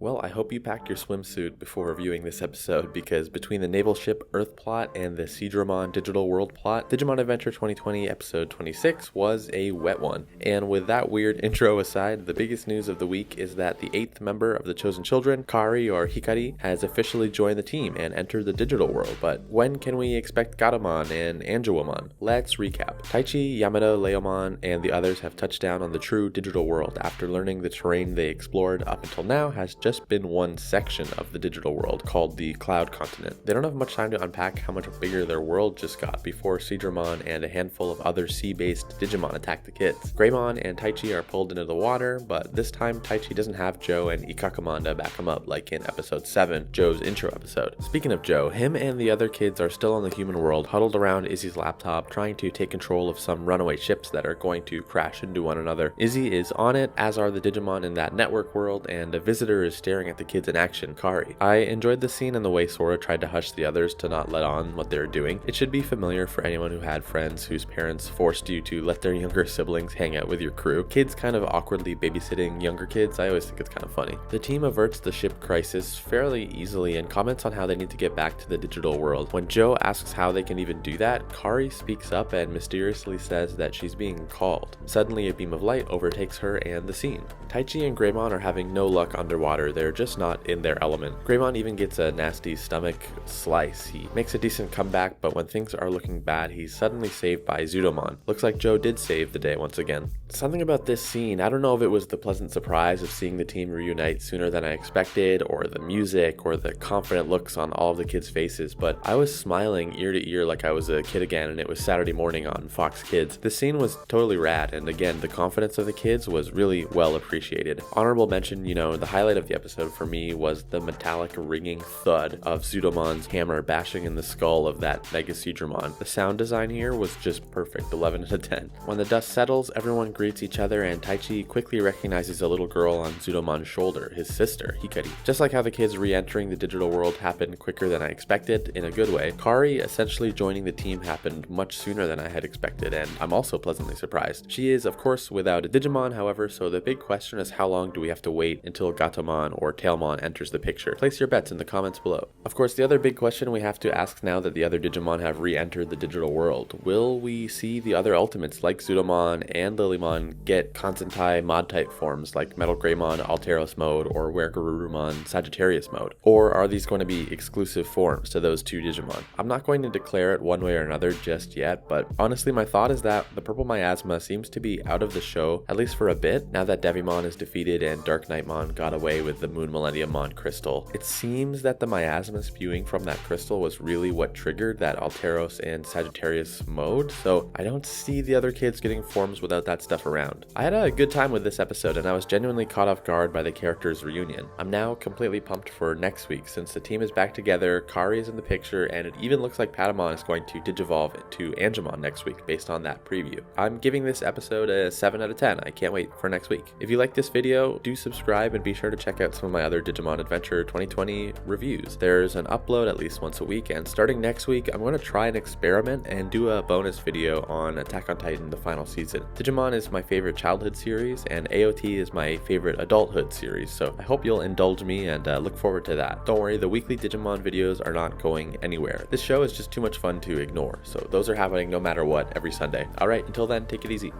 Well, I hope you packed your swimsuit before reviewing this episode, because between the naval ship Earth plot and the Digimon digital world plot, Digimon Adventure 2020 episode 26 was a wet one. And with that weird intro aside, the biggest news of the week is that the 8th member of the Chosen Children, Kari or Hikari, has officially joined the team and entered the digital world. But when can we expect Gatomon and Anjouamon? Let's recap. Taichi, Yamada, Leomon, and the others have touched down on the true digital world after learning the terrain they explored up until now has just been one section of the digital world called the Cloud Continent. They don't have much time to unpack how much bigger their world just got before Seadramon and a handful of other sea-based Digimon attack the kids. Greymon and Taichi are pulled into the water, but this time Taichi doesn't have Joe and Ikakumon to back him up like in episode 7, Joe's intro episode. Speaking of Joe, him and the other kids are still on the human world, huddled around Izzy's laptop, trying to take control of some runaway ships that are going to crash into one another. Izzy is on it, as are the Digimon in that network world, and a visitor is staring at the kids in action, Kari. I enjoyed the scene and the way Sora tried to hush the others to not let on what they were doing. It should be familiar for anyone who had friends whose parents forced you to let their younger siblings hang out with your crew. Kids kind of awkwardly babysitting younger kids, I always think it's kind of funny. The team averts the ship crisis fairly easily and comments on how they need to get back to the digital world. When Joe asks how they can even do that, Kari speaks up and mysteriously says that she's being called. Suddenly a beam of light overtakes her and the scene. Taichi and Greymon are having no luck underwater. They're just not in their element. Greymon even gets a nasty stomach slice. He makes a decent comeback, but when things are looking bad, he's suddenly saved by Zudomon. Looks like Joe did save the day once again. Something about this scene, I don't know if it was the pleasant surprise of seeing the team reunite sooner than I expected, or the music, or the confident looks on all of the kids' faces, but I was smiling ear to ear like I was a kid again, and it was Saturday morning on Fox Kids. This scene was totally rad, and again, the confidence of the kids was really well appreciated. Honorable mention, the highlight of the episode for me was the metallic ringing thud of Zudomon's hammer bashing in the skull of that Mega Seadramon. The sound design here was just perfect, 11 out of 10. When the dust settles, everyone greets each other, and Taichi quickly recognizes a little girl on Zudomon's shoulder, his sister, Hikari. Just like how the kids re-entering the digital world happened quicker than I expected, in a good way, Kari essentially joining the team happened much sooner than I had expected, and I'm also pleasantly surprised. She is, of course, without a Digimon, however, so the big question is how long do we have to wait until Gatomon or Tailmon enters the picture? Place your bets in the comments below. Of course, the other big question we have to ask now that the other Digimon have re-entered the digital world: will we see the other ultimates like Zudomon and Lilymon get Consentai mod type forms like Metal Greymon Alteros mode or Wergarurumon Sagittarius mode? Or are these going to be exclusive forms to those two Digimon? I'm not going to declare it one way or another just yet, but honestly my thought is that the Purple Miasma seems to be out of the show, at least for a bit, now that Devimon is defeated and Dark Knightmon got away with the Moon Millenniummon crystal. It seems that the miasma spewing from that crystal was really what triggered that Alteros and Sagittarius mode, so I don't see the other kids getting forms without that stuff around. I had a good time with this episode, and I was genuinely caught off guard by the characters' reunion. I'm now completely pumped for next week since the team is back together, Kari is in the picture, and it even looks like Patamon is going to digivolve into Anjouamon next week based on that preview. I'm giving this episode a 7 out of 10. I can't wait for next week. If you like this video, do subscribe and be sure to check out some of my other Digimon Adventure 2020 reviews. There's an upload at least once a week, and starting next week, I'm going to try an experiment and do a bonus video on Attack on Titan, the final season. Digimon is my favorite childhood series, and AOT is my favorite adulthood series, so I hope you'll indulge me and look forward to that. Don't worry, the weekly Digimon videos are not going anywhere. This show is just too much fun to ignore, so those are happening no matter what every Sunday. Alright, until then, take it easy.